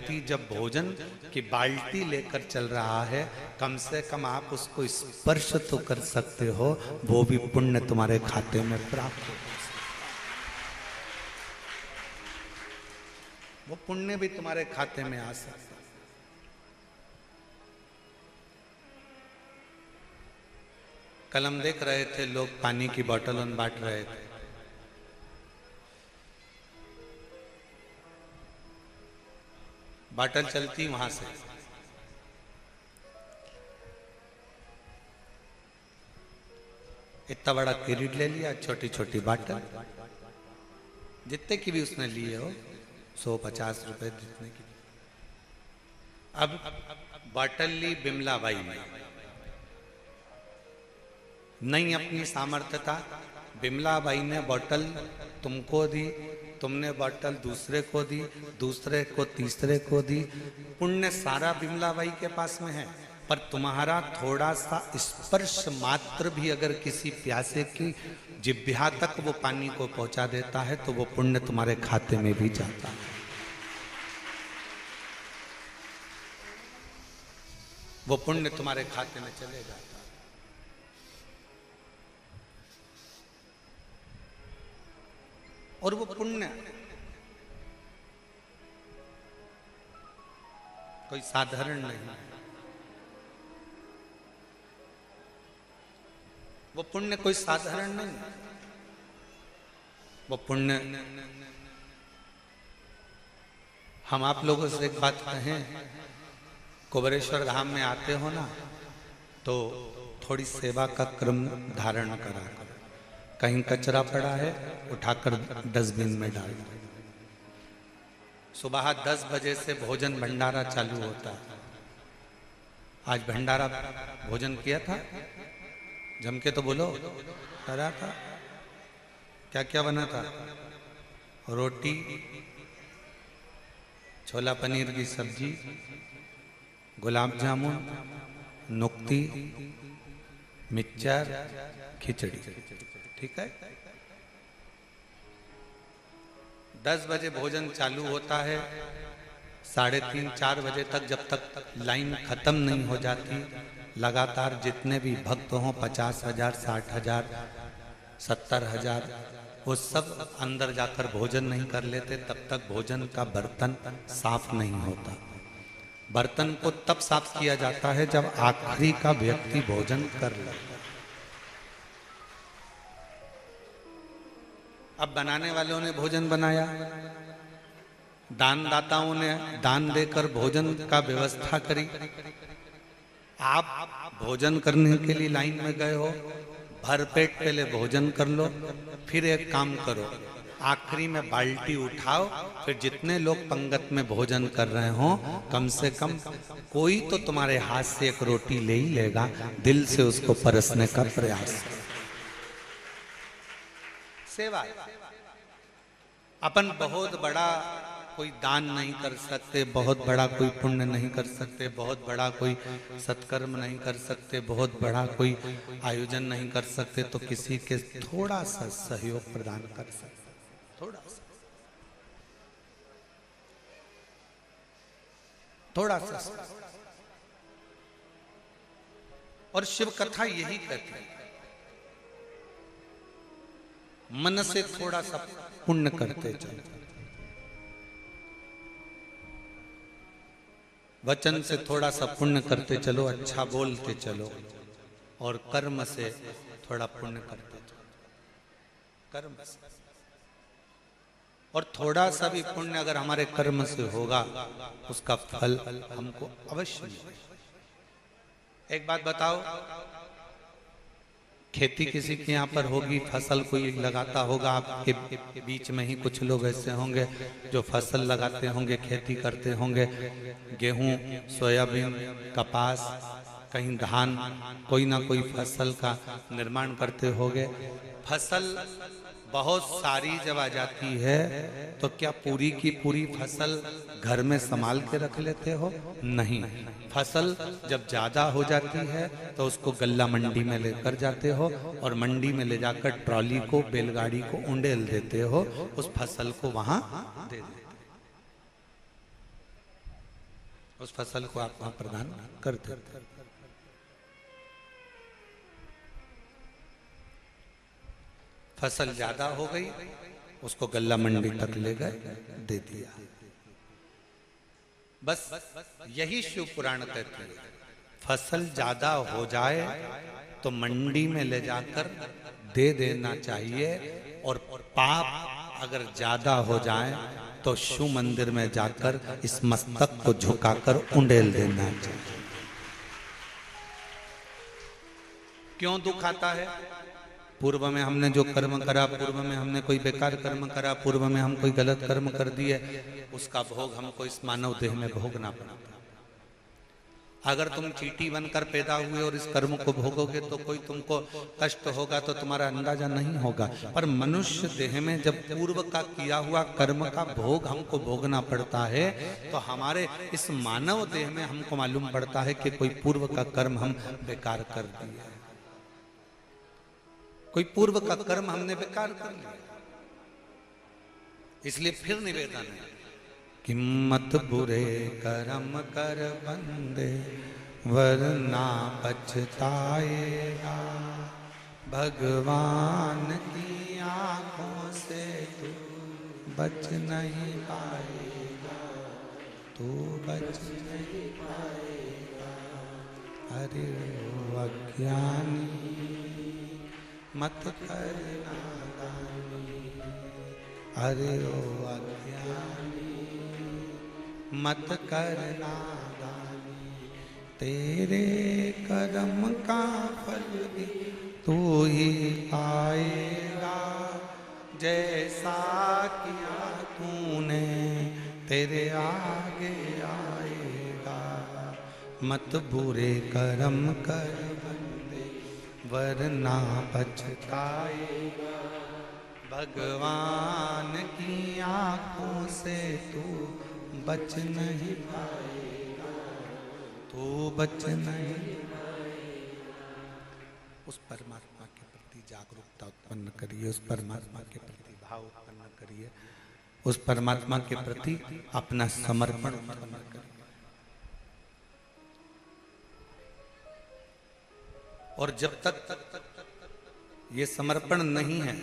व्यक्ति जब भोजन की बाल्टी लेकर चल रहा है, कम से कम आप उसको स्पर्श तो कर सकते हो, वो भी पुण्य तुम्हारे खाते में प्राप्त हो, वो पुण्य भी तुम्हारे खाते में आ सकता है। कल हम देख रहे थे लोग पानी की बोतल बांट रहे थे। बोतल चलती वहां से, इतना बड़ा किरीट ले लिया, छोटी छोटी बोतल, जितने की भी उसने लिए हो, 150 रुपए जितने की। अब बोतल ली बिमला बाई ने, नहीं अपनी सामर्थ्य था, बिमला बाई ने बोतल तुमको दी, तुमने बोतल दूसरे को दी, दूसरे को तीसरे को दी, पुण्य सारा बिमला बाई के पास में है, पर तुम्हारा थोड़ा सा स्पर्श मात्र भी अगर किसी प्यासे की जिह्वा तक वो पानी को पहुंचा देता है तो वो पुण्य तुम्हारे खाते में भी जाता है, वो पुण्य तुम्हारे खाते में चले जाता है। और वो पुण्य कोई साधारण नहीं, वो पुण्य कोई साधारण नहीं, वो पुण्य। हम आप लोगों से एक बात कहें, कुबेरेश्वर धाम में आते हो ना, तो थोड़ी सेवा का क्रम धारण करा करो। कहीं कचरा पड़ा है, उठाकर डस्टबिन में डाल दो। सुबह 10 बजे से भोजन भंडारा चालू होता है। आज भंडारा भोजन किया था, जम के तो बोलो, करा था। क्या क्या बना था? रोटी, छोला पनीर की सब्जी, गुलाब जामुन, नुक्ती, मिक्सचर, खिचड़ी, ठीक है। 10 बजे भोजन चालू होता है, 3:30-4 बजे तक, जब तक लाइन खत्म नहीं हो जाती, लगातार जितने भी भक्त हों, 50,000, 60,000, 70,000, वो सब अंदर जाकर भोजन नहीं कर लेते, तब तक भोजन का बर्तन साफ नहीं होता। बर्तन को तब साफ किया जाता है जब आखिरी का व्यक्ति भोजन कर ले। अब बनाने वालों ने भोजन बनाया, दानदाताओं ने दान देकर भोजन का व्यवस्था करी। आप भोजन करने के लिए लाइन में गए हो, भरपेट पहले भोजन कर लो, फिर एक काम करो, आखिरी में बाल्टी उठाओ, फिर जितने लोग पंगत में भोजन कर रहे हो, कम से कम कोई तो तुम्हारे हाथ से एक रोटी ले ही लेगा, दिल से उसको परसने का प्रयास। सेवा। अपन बहुत बड़ा कोई दान नहीं कर सकते, बहुत बड़ा कोई पुण्य नहीं कर सकते, बहुत बड़ा कोई सत्कर्म नहीं कर सकते, बहुत बड़ा कोई आयोजन नहीं कर सकते, तो किसी के थोड़ा सा सहयोग प्रदान कर सकते, थोड़ा सा, थोड़ा सा। और शिव कथा यही कहती है, मन से थोड़ा सा पुण्य करते चलो, वचन से थोड़ा सा पुण्य करते चलो, अच्छा बोलते चलो, और कर्म से थोड़ा पुण्य करते चलो, कर्म से। और थोड़ा सा भी पुण्य अगर हमारे कर्म से होगा, उसका फल हमको अवश्य मिलेगा। एक बात बताओ, खेती किसी के यहाँ पर होगी, फसल कोई लगाता होगा, आपके बीच में ही कुछ लोग ऐसे होंगे जो फसल लगाते होंगे, खेती करते होंगे, गेहूं, सोयाबीन, कपास, कहीं धान, कोई ना कोई फसल का निर्माण करते होंगे। फसल बहुत सारी जब आ जाती है तो क्या पूरी की पूरी फसल घर में संभाल के रख लेते हो? नहीं, फसल जब ज्यादा हो जाती है तो उसको गल्ला मंडी में लेकर जाते हो, और मंडी में ले जाकर ट्रॉली को, बैलगाड़ी को उंडेल देते हो, उस फसल को वहां दे देते। उस फसल को आप वहां प्रदान कर देते। फसल ज्यादा हो गई, उसको गल्ला मंडी तक ले गए, दे दिया। बस यही शिव पुराण कहते हैं, फसल ज्यादा हो जाए तो मंडी में ले जाकर दे देना चाहिए, और पाप अगर ज्यादा हो जाए तो शिव मंदिर में जाकर इस मस्तक को झुकाकर उंडेल देना चाहिए। क्यों दुख आता है? पूर्व में हमने जो कर्म करा, पूर्व में हमने कोई बेकार कर्म करा, पूर्व में हम कोई गलत कर्म कर दिए, उसका भोग हमको इस मानव देह में भोगना पड़ा। अगर तुम चींटी बनकर पैदा हुए और इस कर्म को भोगोगे तो कोई तुमको कष्ट होगा तो तुम्हारा अंदाजा नहीं होगा। पर मनुष्य देह में जब पूर्व का किया हुआ कर्म का भोग हमको भोगना पड़ता है तो हमारे इस मानव देह में हमको मालूम पड़ता है कि कोई पूर्व का कर्म हम बेकार कर दिया, कोई पूर्व का कर्म हमने बेकार कर लिया। इसलिए फिर निवेदन है कि मत बुरे कर्म कर बंदे वरना पछताएगा, भगवान की आंखों से तू बच नहीं पाएगा, तू बच नहीं पाएगा। अरे ओ अज्ञानी मत कर नादानी, अरे ओ अज्ञानी मत कर नादानी, तेरे कर्म का फल भी तू ही पाएगा, जैसा किया तूने तेरे आगे आएगा। मत बुरे कर्म कर वरना पछताएगा, भगवान की आंखों से तू बच नहीं पाएगा, तू बच नहीं पाएगा। उस परमात्मा के प्रति जागरूकता उत्पन्न करिए, उस परमात्मा के प्रति भाव उत्पन्न करिए, उस परमात्मा के प्रति अपना समर्पण उत्पन्न करिए। और जब तक ये समर्पण नहीं है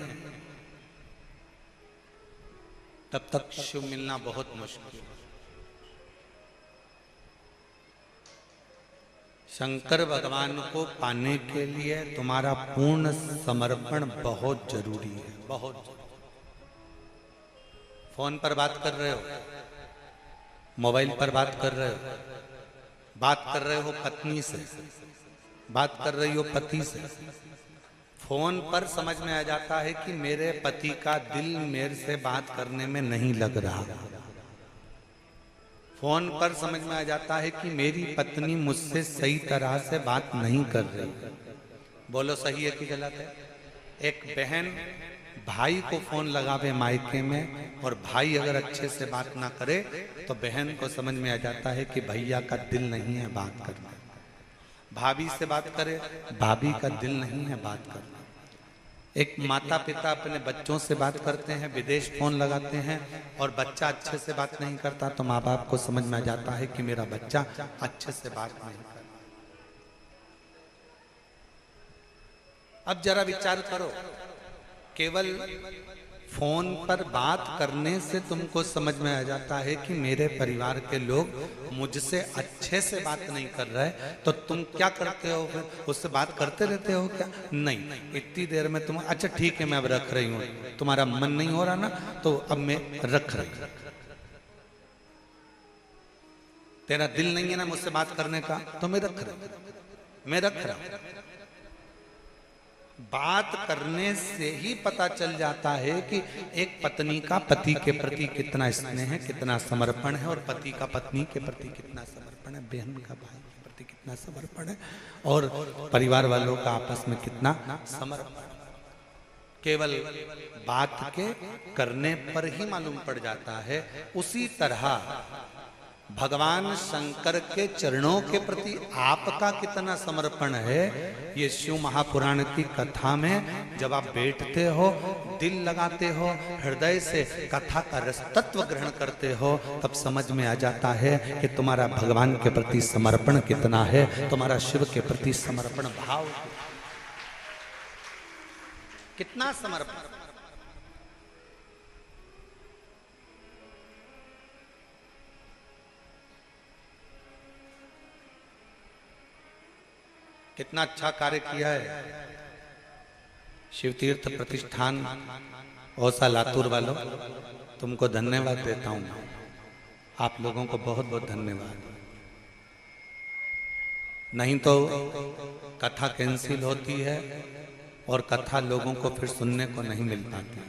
तब तक शिव मिलना बहुत मुश्किल है। शंकर भगवान को पाने के लिए तुम्हारा पूर्ण समर्पण बहुत जरूरी है, बहुत जरूरी। फोन पर बात कर रहे हो, मोबाइल पर बात कर रहे हो, बात कर रहे हो पत्नी से, बात कर रही हो पति से, फोन पर समझ में आ जाता है कि मेरे पति का दिल मेरे से बात करने में नहीं लग रहा। फोन पर समझ में आ जाता है कि मेरी पत्नी मुझसे सही तरह से बात नहीं कर रही। बोलो सही है कि गलत है? एक बहन भाई को फोन लगावे मायके में और भाई अगर अच्छे से बात ना करे तो बहन को समझ में आ जाता है कि भैया का दिल नहीं है बात करना। भाभी से बात करे, भाभी का दिल नहीं है बात करना। एक माता पिता अपने बच्चों से बात करते हैं, विदेश फोन लगाते हैं और बच्चा अच्छे से बात नहीं करता तो माँ बाप को समझ में आ जाता है कि मेरा बच्चा अच्छे से बात नहीं करता। अब जरा विचार करो, केवल फोन पर बात करने से तुमको समझ में आ जाता है कि मेरे परिवार के लोग मुझसे अच्छे से बात नहीं कर रहे, तो तुम क्या करते हो? फिर उससे बात करते रहते हो क्या? नहीं, इतनी देर में तुम अच्छा ठीक है मैं अब रख रही हूँ, तुम्हारा मन नहीं हो रहा ना तो अब मैं रख रही हूँ। तेरा दिल नहीं है ना मुझसे बात करने का तो मैं रख रहा हूँ। बात करने से ही पता चल जाता है कि एक पत्नी का पति के प्रति कितना स्नेह है, कितना समर्पण है, और पति का पत्नी के प्रति कितना समर्पण है, बहन का भाई के प्रति कितना समर्पण है, और परिवार वालों का आपस में कितना समर्पण। केवल बात के करने पर ही मालूम पड़ जाता है। उसी तरह भगवान शंकर के चरणों के प्रति आपका कितना समर्पण है, ये शिव महापुराण की कथा में जब आप बैठते हो, दिल लगाते हो, हृदय से कथा का रस तत्व ग्रहण करते हो, तब समझ में आ जाता है कि तुम्हारा भगवान के प्रति समर्पण कितना है, तुम्हारा शिव के प्रति समर्पण भाव कितना समर्पण। कितना अच्छा कार्य किया है शिव तीर्थ प्रतिष्ठान औसा लातूर वालों, तुमको धन्यवाद देता हूं। आप लोगों को बहुत बहुत धन्यवाद। नहीं तो कथा कैंसिल होती है और कथा लोगों को फिर सुनने को नहीं मिल पाती।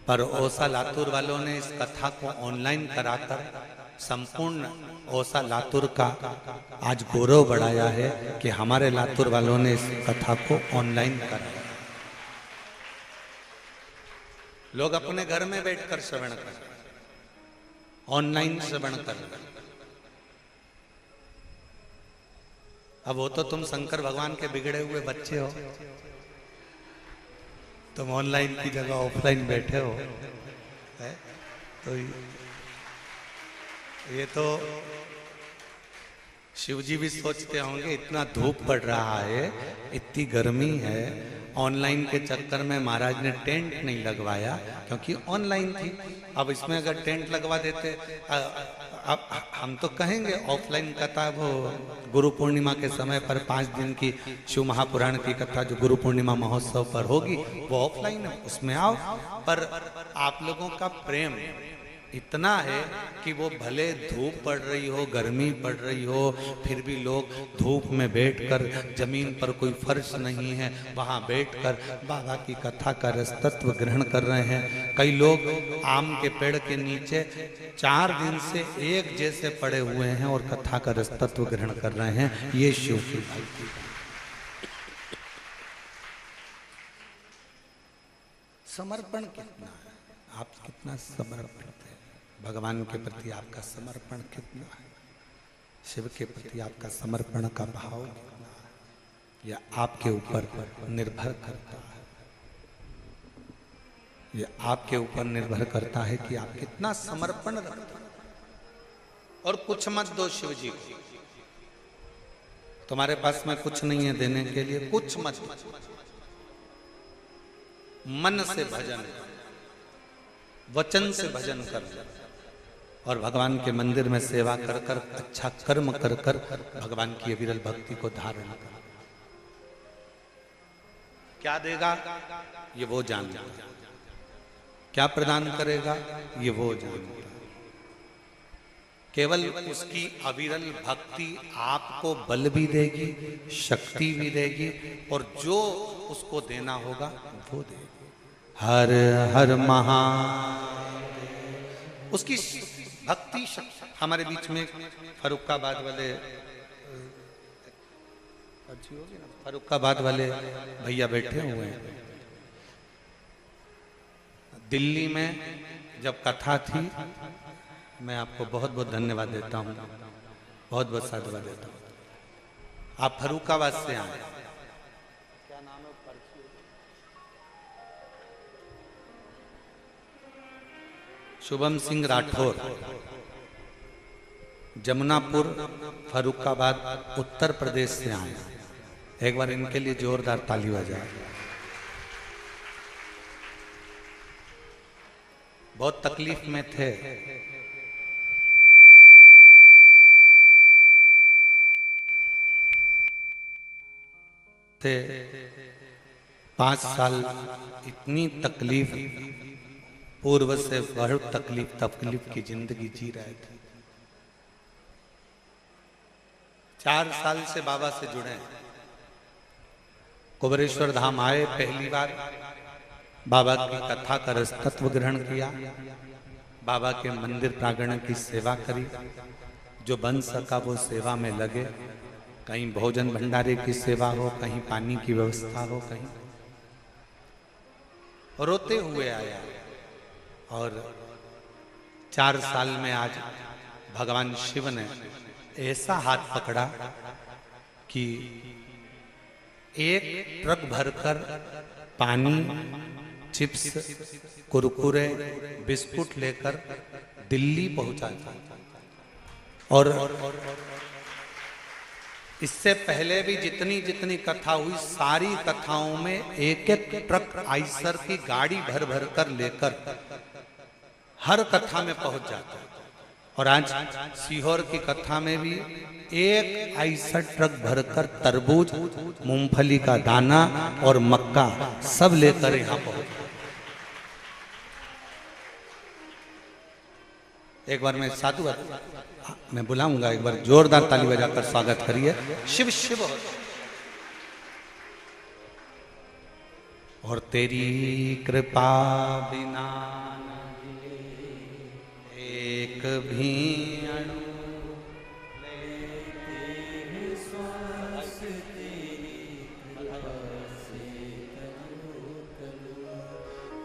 पर औसा लातूर वालों ने इस कथा को ऑनलाइन कराकर संपूर्ण औसा लातूर का आज गौरव बढ़ाया है कि हमारे लातूर वालों ने इस कथा को ऑनलाइन कराया। लोग अपने घर में बैठकर श्रवण कर, ऑनलाइन श्रवण कर। अब वो तो तुम शंकर भगवान के बिगड़े हुए बच्चे हो, तुम ऑनलाइन की जगह ऑफलाइन बैठे हो, है? तो ये तो शिवजी भी सोचते होंगे, इतना धूप पड़ रहा है, इतनी गर्मी है, ऑनलाइन के चक्कर में महाराज ने टेंट नहीं लगवाया, क्योंकि ऑनलाइन थी। अब इसमें अगर टेंट लगवा देते, अब हम तो कहेंगे ऑफलाइन कथा वो गुरु पूर्णिमा के समय पर 5 दिन की शिव महापुराण की कथा जो गुरु पूर्णिमा महोत्सव पर होगी वो ऑफलाइन है, उसमें आओ। पर आप लोगों का प्रेम इतना है कि वो भले धूप पड़ रही हो, गर्मी पड़ रही हो, फिर भी लोग धूप में बैठकर, जमीन पर कोई फर्श नहीं है, वहाँ बैठकर बाबा की कथा का रस तत्व ग्रहण कर रहे हैं। कई लोग आम के पेड़ के नीचे 4 दिन से एक जैसे पड़े हुए हैं और कथा का रस तत्व ग्रहण कर रहे हैं। ये शिव की भक्ति। समर्पण कितना है, आप कितना समर्पण करते हैं भगवान के प्रति, आपका समर्पण कितना है, शिव के प्रति आपका समर्पण का भाव कितना है, यह आपके ऊपर निर्भर करता है। यह आपके ऊपर निर्भर करता है कि आप कितना समर्पण रखते हैं। और कुछ मत दो शिव जी को, तुम्हारे पास में कुछ नहीं है देने के लिए, कुछ मत, मन से भजन, वचन से भजन कर और भगवान के मंदिर में सेवा कर कर, अच्छा कर्म कर कर भगवान की विरल भक्ति को धारण कर। क्या देगा ये वो जानता है, क्या प्रदान करेगा ये वो जानता है। केवल उसकी अविरल भक्ति आपको बल भी देगी, शक्ति भी देगी, और जो उसको देना होगा वो देगी। हर हर महा, उसकी भक्ति शक्ति। हमारे बीच में फरुखाबाद वाले, फरुखाबाद वाले भैया बैठे हुए हैं। दिल्ली में जब कथा थी, मैं आपको बहुत बहुत धन्यवाद देता हूँ, बहुत बहुत साधुवाद देता हूँ। आप फरुखाबाद से आए, क्या नाम है? शुभम सिंह राठौर, जमुनापुर, फरुखाबाद, उत्तर प्रदेश से आए। एक बार इनके लिए जोरदार ताली बजाए। बहुत तकलीफ में थे, थे 5 साल इतनी तकलीफ, पूर्व से बहुत तकलीफ की जिंदगी जी रहे थे। 4 साल से बाबा से जुड़े, कुबरेश्वर धाम आए, पहली बार बाबा की कथा का रस तत्व ग्रहण किया, बाबा के मंदिर प्रांगण की सेवा करी, जो बन सका वो सेवा में लगे। कहीं भोजन भंडारे की सेवा हो, कहीं पानी की व्यवस्था हो, कहीं रोते हुए आया। और 4 साल में आज भगवान शिव ने ऐसा हाथ पकड़ा कि एक ट्रक भरकर पानी, चिप्स, कुरकुरे, बिस्कुट लेकर दिल्ली पहुंचा था। और इससे पहले भी जितनी जितनी कथा हुई, सारी कथाओं में एक एक ट्रक आइसर की गाड़ी भर भर कर लेकर हर कथा में पहुंच जाता है। और आज सीहोर की कथा में भी एक आइसर ट्रक भरकर तरबूज, मूंगफली का दाना और मक्का सब लेकर यहां पहुंच। एक बार मैं साधु मैं बुलाऊंगा, एक बार जोरदार ताली बजाकर स्वागत करिए। शिव शिव। और तेरी कृपा बिना एक भी अणु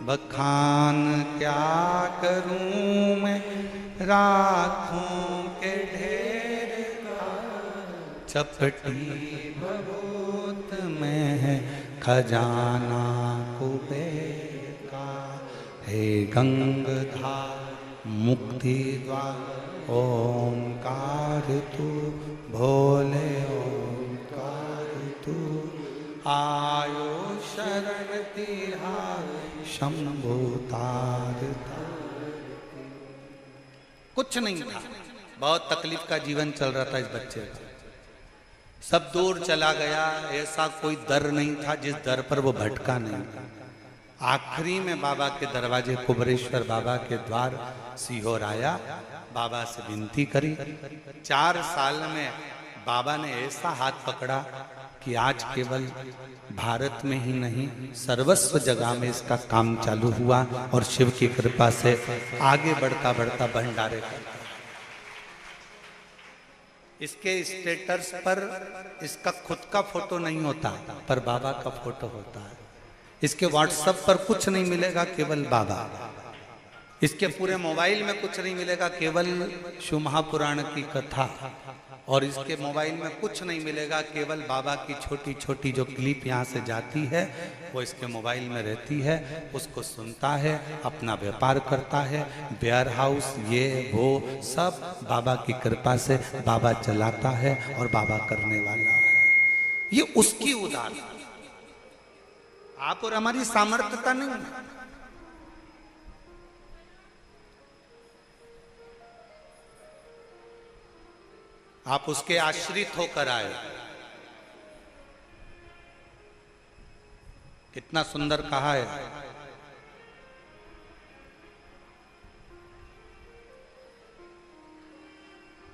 बखान क्या करूं मैं राखों के ढेर का, चपटी बहुत में है खजाना कुबेर का। हे गंगाधार मुक्ति द्वार ओंकार तू, भोले ओंकार तू, आयो शरण तिहार शंभु तार। कुछ नहीं था, बहुत तकलीफ का जीवन चल रहा था इस बच्चे का। सब दूर चला गया, ऐसा कोई दर नहीं था जिस दर पर वो भटका नहीं। आखिरी में बाबा के दरवाजे, कुबरेश्वर बाबा के द्वार सीहोर आया, बाबा से विनती करी। 4 साल में बाबा ने ऐसा हाथ पकड़ा कि आज केवल भारत में ही नहीं, सर्वस्व जगह में इसका काम चालू हुआ। और शिव की कृपा से आगे बढ़ता बढ़ता भंडारे का। इसके स्टेटस पर इसका खुद का फोटो नहीं होता, पर बाबा का फोटो होता है। इसके व्हाट्सएप पर कुछ नहीं मिलेगा, केवल बाबा। इसके पूरे मोबाइल में कुछ नहीं मिलेगा, केवल शिव महापुराण की कथा। और इसके मोबाइल में कुछ नहीं मिलेगा, केवल बाबा की छोटी छोटी जो क्लिप यहाँ से जाती है वो इसके मोबाइल में रहती है। उसको सुनता है, अपना व्यापार करता है, वेयर हाउस ये वो सब बाबा की कृपा से बाबा चलाता है और बाबा करने वाला है। ये उसकी उदार, आप और हमारी सामर्थ्यता नहीं है। आप उसके आश्रित होकर आए। कितना सुंदर कहा है।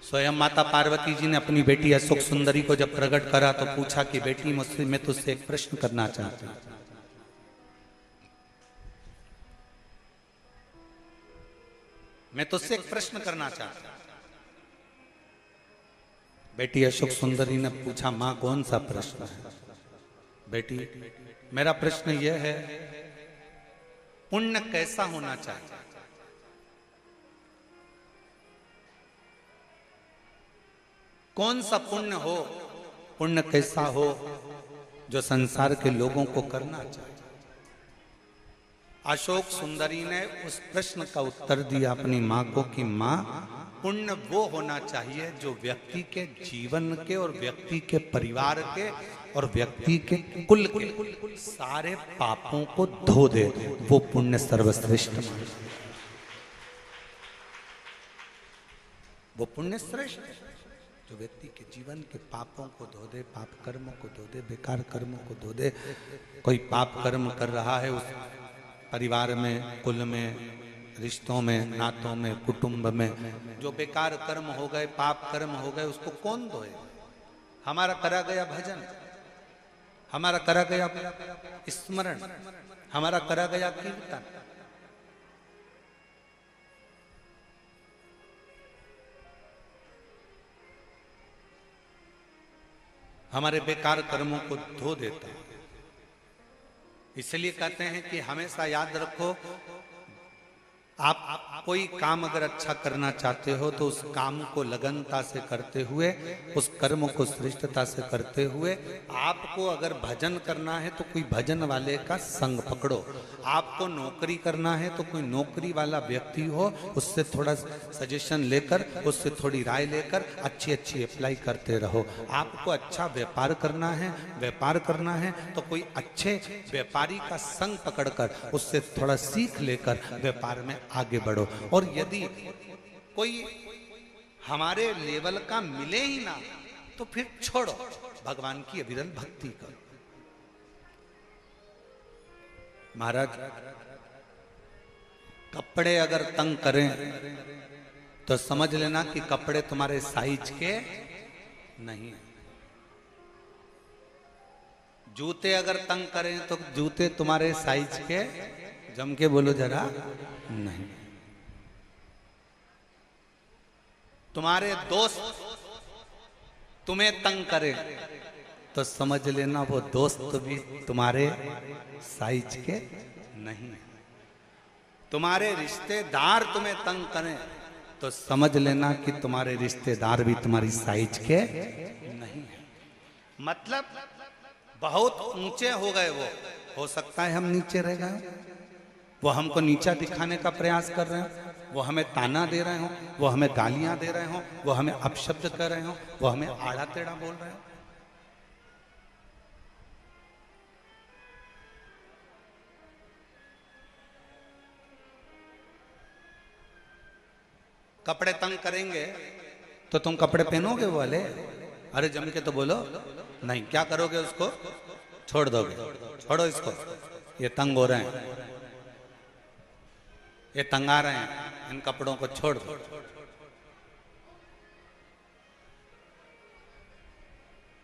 स्वयं माता पार्वती जी ने अपनी बेटी अशोक सुंदरी को जब प्रकट करा तो पूछा कि बेटी, मुझसे मैं तुझसे एक प्रश्न करना चाहती हूं। मैं तुझसे एक प्रश्न करना चाहता हूं। बेटी अशोक सुंदरी ने पूछा, मां कौन सा प्रश्न है? बेटी, मेरा प्रश्न यह है, पुण्य कैसा होना चाहिए? कौन सा पुण्य हो, पुण्य कैसा हो जो संसार के लोगों को करना चाहिए? अशोक सुंदरी ने उस प्रश्न का उत्तर दिया अपनी मां को कि मां, पुण्य वो होना चाहिए जो व्यक्ति के जीवन के और व्यक्ति के परिवार के और व्यक्ति के कुल के सारे पापों को धो दे। वो पुण्य सर्वश्रेष्ठ। वो पुण्य श्रेष्ठ है जो व्यक्ति के जीवन के पापों को धो दे, पाप कर्मों को धो दे, बेकार कर्मों को धो दे। कोई पाप कर्म कर रहा है उस परिवार में, कुल में, रिश्तों में, नातों में, कुटुंब में जो बेकार कर्म हो गए, पाप कर्म हो गए, उसको कौन धोए? हमारा करा गया भजन, हमारा करा गया स्मरण, हमारा करा गया कीर्तन, हमारे बेकार कर्मों को धो देता है। इसलिए कहते हैं कि हमेशा याद रखो, आप कोई काम अगर अच्छा करना चाहते हो तो उस काम को लगनता से करते हुए, उस कर्म को श्रेष्ठता से करते हुए, आपको अगर भजन करना है तो कोई भजन वाले का संग पकड़ो। आपको नौकरी करना है तो कोई नौकरी वाला व्यक्ति हो, उससे थोड़ा सजेशन लेकर, उससे थोड़ी राय लेकर अच्छी अच्छी अप्लाई करते रहो। आपको अच्छा व्यापार करना है तो कोई अच्छे व्यापारी का संग पकड़कर उससे थोड़ा सीख लेकर व्यापार में आगे बढ़ो। और यदि कोई हमारे लेवल का मिले ही ना तो फिर छोड़ो, भगवान की अविरल भक्ति करो। महाराज, कपड़े अगर तंग करें तो समझ लेना कि कपड़े तुम्हारे साइज के नहीं है। जूते अगर तंग करें तो जूते तुम्हारे साइज के, जम के बोलो जरा, नहीं। तुम्हारे दोस्त तुम्हें तंग करे तो समझ लेना वो दोस्त भी तुम्हारे साइज के नहीं। तुम्हारे रिश्तेदार तुम्हें तंग करें तो समझ लेना कि तुम्हारे रिश्तेदार भी तुम्हारी साइज के नहीं है। मतलब बहुत ऊंचे हो गए, वो हो सकता है हम नीचे रह गए, वो हमको नीचा दिखाने का प्रयास कर रहे हैं, वो हमें ताना दे रहे हो, वो हमें गालियां दे रहे हो, वो हमें अपशब्द कर रहे हो, वो हमें आड़ा टेढ़ा बोल रहे हो। कपड़े तंग करेंगे तो तुम कपड़े पहनोगे वो वाले? अरे जम के तो बोलो, नहीं। क्या करोगे? उसको छोड़ दोगे। छोड़ो इसको, ये तंग हो रहे हैं, ये तंगा रहे हैं, इन कपड़ों को छोड़ दो।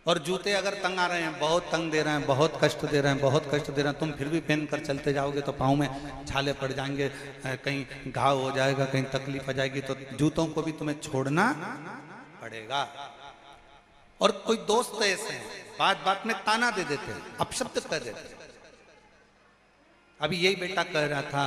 और जूते अगर तंगा रहे हैं, बहुत तंग दे रहे हैं, बहुत कष्ट दे रहे हैं, बहुत कष्ट दे रहे हैं, तुम फिर भी पहन कर चलते जाओगे तो पाँव में छाले पड़ जाएंगे, कहीं घाव हो जाएगा, कहीं तकलीफ आ जाएगी, तो जूतों को भी तुम्हें छोड़ना पड़ेगा। और कोई दोस्त ऐसे हैं, बात बात में ताना दे देते हैं, अपशब्द कर देते हैं। अभी यही बेटा कह रहा था,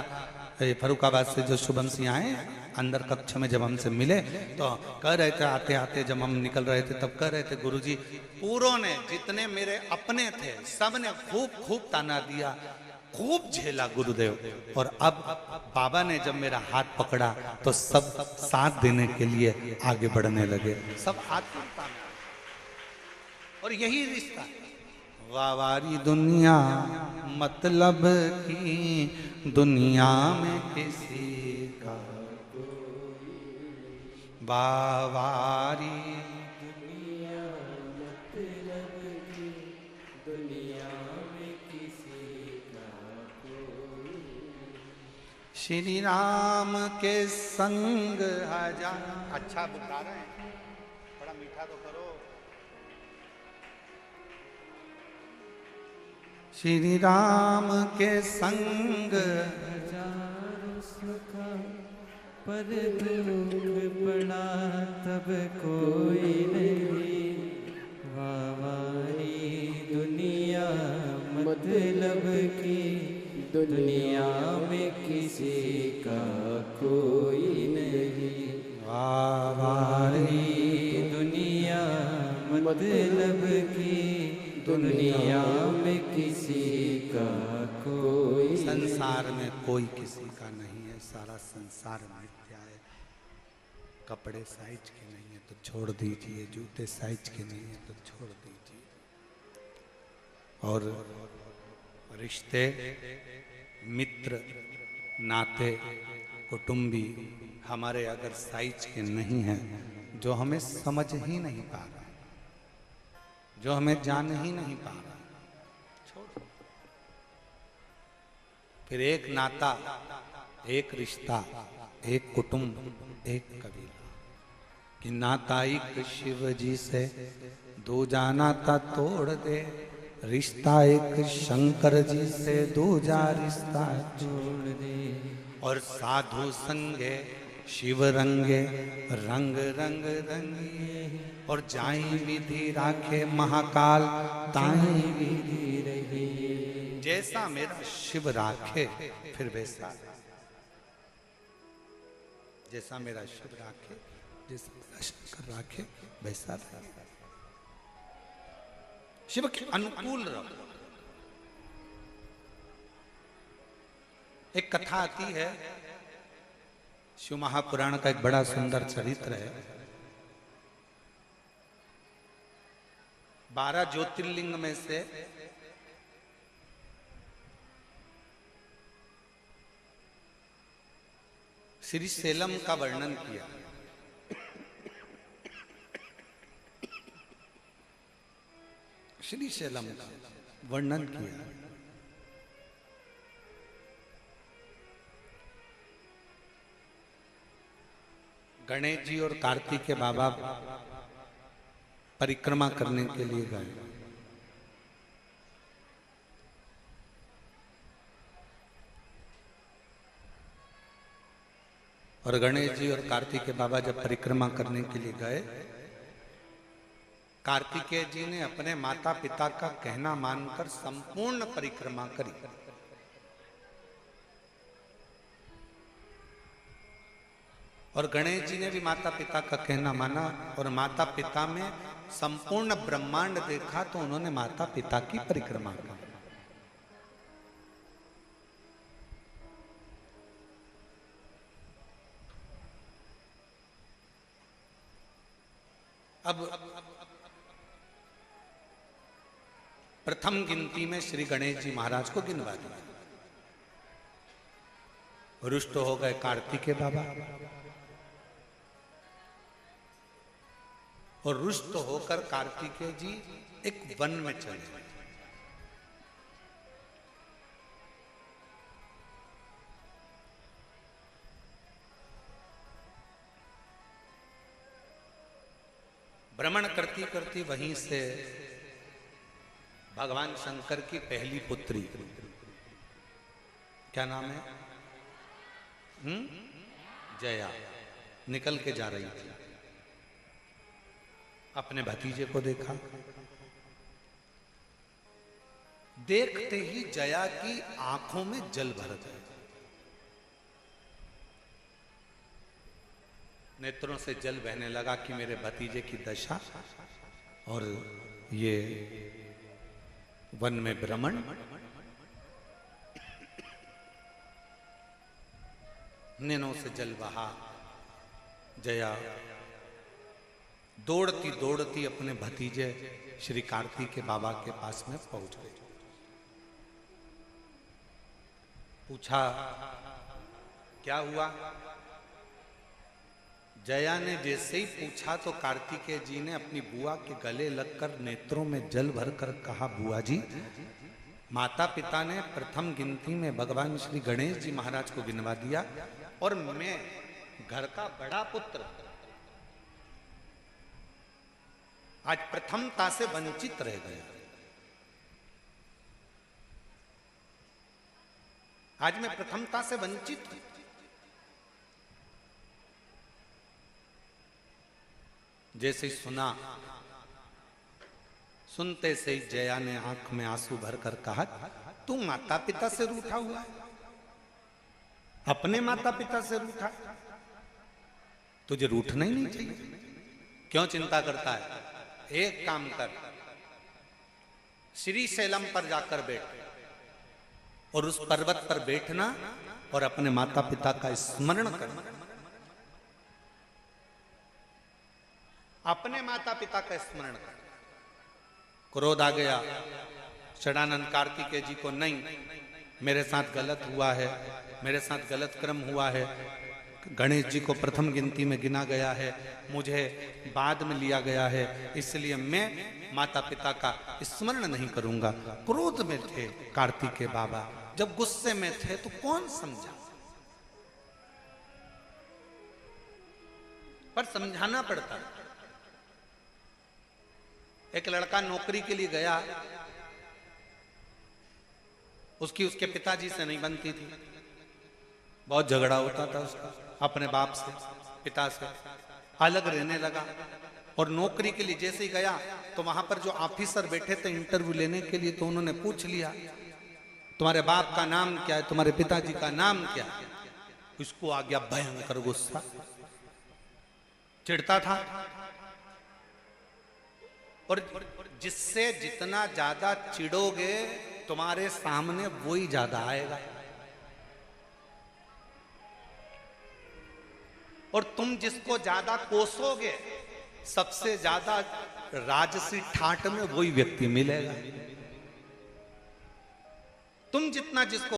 फरुखाबाद से जो शुभम सिंह आए अंदर कक्ष में, जब हमसे मिले तो कह रहे थे, आते आते जब हम निकल रहे थे तब कह रहे थे, गुरुजी पूरों ने, जितने मेरे अपने थे, सब ने खूब खूब ताना दिया, खूब झेला गुरुदेव। और अब बाबा ने जब मेरा हाथ पकड़ा तो सब साथ देने के लिए आगे बढ़ने लगे, सब आत्मता में। और यही रिश्ता, वावारी दुनिया मतलब की दुनिया में किसी का, वावारी दुनिया मतलब की दुनिया में किसी का कोई, श्री राम के संग हजार। अच्छा बता रहे हैं, बड़ा मीठा तो करो। श्री राम के संग हजारों सुख, पर दुख पड़ा तब कोई नहीं, वावारी दुनिया मतलब की दुनिया में किसी का कोई नहीं, वावारी दुनिया मतलब की दुनिया में किसी का कोई। संसार में कोई किसी का नहीं है, सारा संसार मिथ्या है। कपड़े साइज के नहीं है तो छोड़ दीजिए, जूते साइज के नहीं है तो छोड़ दीजिए। और रिश्ते, मित्र, नाते, कुटुंबी हमारे अगर साइज के नहीं हैं, जो हमें समझ ही नहीं पा रहा, जो हमें जान ही नहीं पा रहा, छोड़। फिर एक नाता, एक रिश्ता, एक कुटुंब, एक कबीला, कि नाता एक शिव जी से दूजा नाता तोड़ दे, रिश्ता एक शंकर जी से दूजा रिश्ता जोड़ दे। और साधु संगे शिव रंगे, रंग रंग रंगिए, और जाई विधि राखे महाकाल ताई विधि रही। जैसा मेरा शिव राखे फिर वैसा। जैसा मेरा शिव राखे, जैसा मेरा शंकर राखे, वैसा रहे। शिव के अनुकूल रहो। एक कथा आती है, शिव महापुराण का एक बड़ा सुंदर चरित्र है। 12 ज्योतिर्लिंग में से श्री सेलम का वर्णन किया। श्री सेलम का वर्णन किया। गणेश जी और कार्तिकेय बाबा परिक्रमा करने के लिए गए। और गणेश जी और कार्तिकेय बाबा जब परिक्रमा करने के लिए गए, कार्तिकेय जी ने अपने माता पिता का कहना मानकर संपूर्ण परिक्रमा करी। और गणेश जी ने भी माता पिता का कहना माना और माता पिता में संपूर्ण ब्रह्मांड देखा, तो उन्होंने माता पिता की परिक्रमा की। अब प्रथम गिनती में श्री गणेश जी महाराज को गिनवा दिया। रुष्ट हो गए कार्तिकेय बाबा और रुष्ट होकर कार्तिकेय जी एक वन में चले गए। भ्रमण करती करती वहीं से भगवान शंकर की पहली पुत्री, क्या नाम है, जया, निकल के जा रही थी। अपने भतीजे को देखा। देखते ही जया की आंखों में जल भर गया। नेत्रों से जल बहने लगा कि मेरे भतीजे की दशा और ये वन में भ्रमण। नैनों से जल बहा। जया दौड़ती दौड़ती अपने भतीजे श्री कार्तिकेय बाबा के पास में पहुंच गई। पूछा क्या हुआ। जया ने जैसे ही पूछा तो कार्तिकेय जी ने अपनी बुआ के गले लगकर नेत्रों में जल भरकर कहा, बुआ जी, माता पिता ने प्रथम गिनती में भगवान श्री गणेश जी महाराज को गिनवा दिया और मैं घर का बड़ा पुत्र आज प्रथमता से वंचित रह गया। आज मैं प्रथमता से वंचित हूं। जैसे सुना, सुनते से ही जया ने आंख में आंसू भरकर कहा, तू माता पिता से रूठा हुआ है, अपने माता पिता से रूठा, तुझे रूठना ही नहीं चाहिए। क्यों चिंता करता है? एक काम कर, श्री सेलम पर जाकर बैठ और उस पर्वत पर बैठना और अपने माता पिता का स्मरण करना। अपने माता पिता का स्मरण कर। क्रोध आ गया षडानंद कार्तिकेय जी को, नहीं, मेरे साथ गलत हुआ है, मेरे साथ गलत कर्म हुआ है। गणेश जी को प्रथम गिनती में गिना गया है, मुझे बाद में लिया गया है, इसलिए मैं माता पिता का स्मरण नहीं करूंगा। क्रोध में थे कार्तिकेय बाबा, जब गुस्से में थे तो कौन समझा, पर समझाना पड़ता। एक लड़का नौकरी के लिए गया, उसके पिताजी से नहीं बनती थी, बहुत झगड़ा होता था उसका अपने बाप से, पिता से, अलग रहने लगा। और नौकरी के लिए जैसे ही गया तो वहां पर जो ऑफिसर बैठे थे इंटरव्यू लेने के लिए, तो उन्होंने पूछ लिया, तुम्हारे बाप का नाम क्या है, तुम्हारे पिताजी का नाम क्या है? उसको आ गया भयंकर गुस्सा, चिढ़ता था। और जिससे जितना ज्यादा चिढ़ोगे तुम्हारे सामने वो ही ज्यादा आएगा। और तुम जिसको ज्यादा कोसोगे सबसे ज्यादा राजसी ठाट में वही व्यक्ति मिलेगा। तुम जितना जिसको